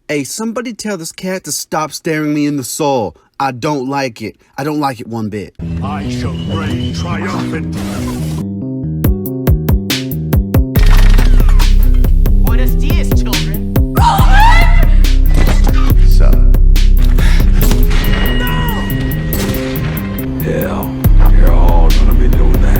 Hey, somebody tell this cat to stop staring me in the soul. I don't like it. I don't like it one bit. I shall reign triumphant. Buenos dias, children. So. Hell, you're all gonna be doing that.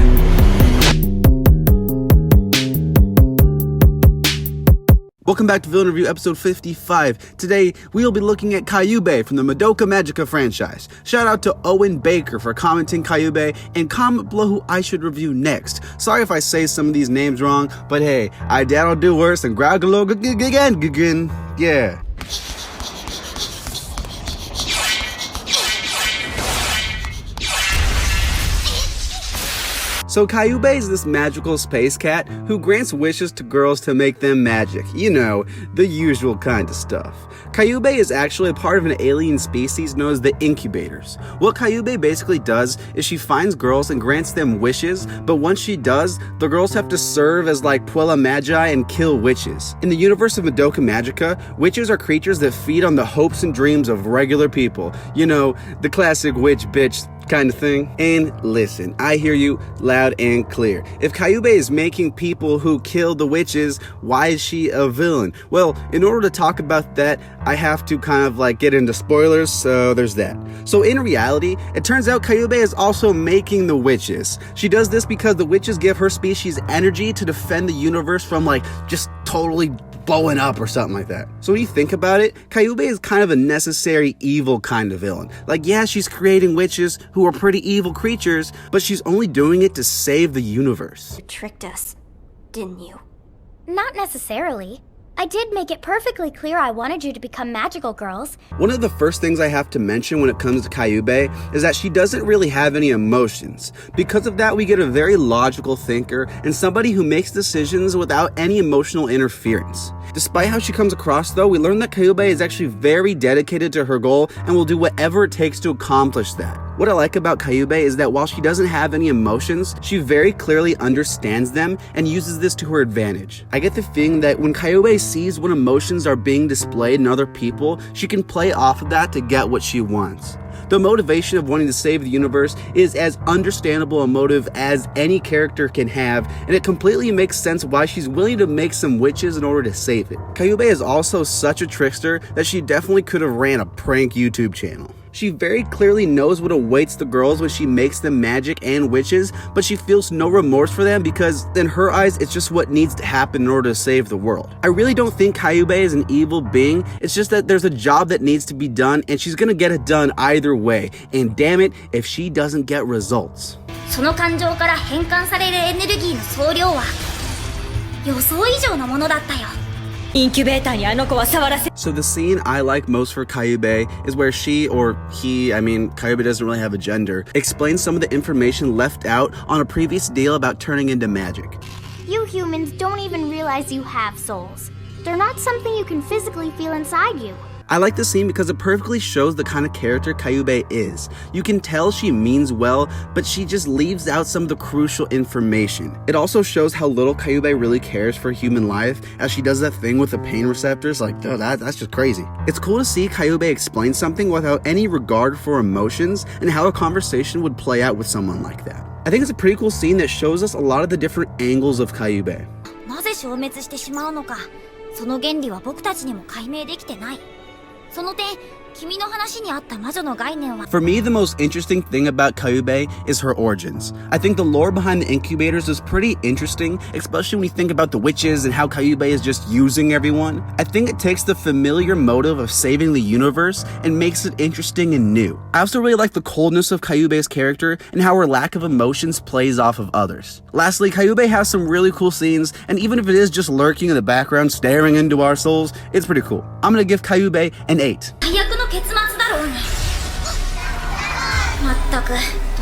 Welcome back to Villain Review episode 55. Today, we'll be looking at Kyubey from the Madoka Magika franchise. Shout out to Owen Baker for commenting Kyubey, and comment below who I should review next. Sorry if I say some of these names wrong, but hey, I doubt I'll do worse than again. Yeah. So Kyubey is this magical space cat who grants wishes to girls to make them magic. You know, the usual kind of stuff. Kyubey is actually a part of an alien species known as the incubators. What Kyubey basically does is she finds girls and grants them wishes, but once she does, the girls have to serve as like Puella Magi and kill witches. In the universe of Madoka Magica, witches are creatures that feed on the hopes and dreams of regular people. You know, the classic witch bitch kind of thing. And listen, I hear you loud and clear. If Kyubey is making people who kill the witches, why is she a villain? Well, in order to talk about that, I have to kind of like get into spoilers, so there's that. So in reality, it turns out Kyubey is also making the witches. She does this because the witches give her species energy to defend the universe from like just totally blowing up or something like that. So when you think about it, Kyubey is kind of a necessary evil kind of villain. Like, yeah, she's creating witches who are pretty evil creatures, but she's only doing it to save the universe. You tricked us, didn't you? Not necessarily. I did make it perfectly clear I wanted you to become magical girls. One of the first things I have to mention when it comes to Kyubey is that she doesn't really have any emotions. Because of that, we get a very logical thinker and somebody who makes decisions without any emotional interference. Despite how she comes across though, we learn that Kyubey is actually very dedicated to her goal and will do whatever it takes to accomplish that. What I like about Kyubey is that while she doesn't have any emotions, she very clearly understands them and uses this to her advantage. I get the feeling that when Kyubey sees when emotions are being displayed in other people, she can play off of that to get what she wants. The motivation of wanting to save the universe is as understandable a motive as any character can have, and it completely makes sense why she's willing to make some witches in order to save it. Kyubey is also such a trickster that she definitely could have ran a prank YouTube channel. She very clearly knows what awaits the girls when she makes them magic and witches, but she feels no remorse for them because in her eyes, it's just what needs to happen in order to save the world. I really don't think Kyubey is an evil being, it's just that there's a job that needs to be done and she's gonna get it done either way, and damn it if she doesn't get results. その感情から変換されるエネルギーの総量は予想以上のものだったよ。So the scene I like most for Kyubey is where she, or he, Kyubey doesn't really have a gender, explains some of the information left out on a previous deal about turning into magic. You humans don't even realize you have souls. They're not something you can physically feel inside you. I like the scene because it perfectly shows the kind of character Kyubey is. You can tell she means well, but she just leaves out some of the crucial information. It also shows how little Kyubey really cares for human life, as she does that thing with the pain receptors, like, oh, that's just crazy. It's cool to see Kyubey explain something without any regard for emotions and how a conversation would play out with someone like that. I think it's a pretty cool scene that shows us a lot of the different angles of Kyubey. なぜ消滅してしまうのか、その原理は僕たちにも解明できてない。 その点、君の話にあった魔女の概念は For me, the most interesting thing about Kyubey is her origins. I think the lore behind the incubators is pretty interesting, especially when you think about the witches and how Kyubey is just using everyone. I think it takes the familiar motive of saving the universe and makes it interesting and new. I also really like the coldness of Kyubey's character and how her lack of emotions plays off of others. Lastly, Kyubey has some really cool scenes, and even if it is just lurking in the background staring into our souls, it's pretty cool. I'm gonna give Kyubey an 8. 結末だろうに。まったく、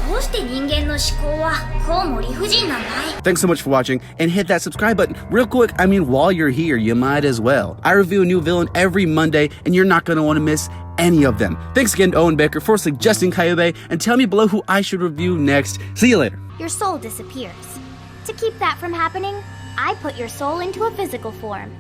どうして人間の思考はこうも理不尽なんだい? Thanks so much for watching, and hit that subscribe button. Real quick, while you're here, you might as well. I review a new villain every Monday, and you're not gonna want to miss any of them. Thanks again to Owen Baker for suggesting Kyubey, and tell me below who I should review next. See you later. Your soul disappears. To keep that from happening, I put your soul into a physical form.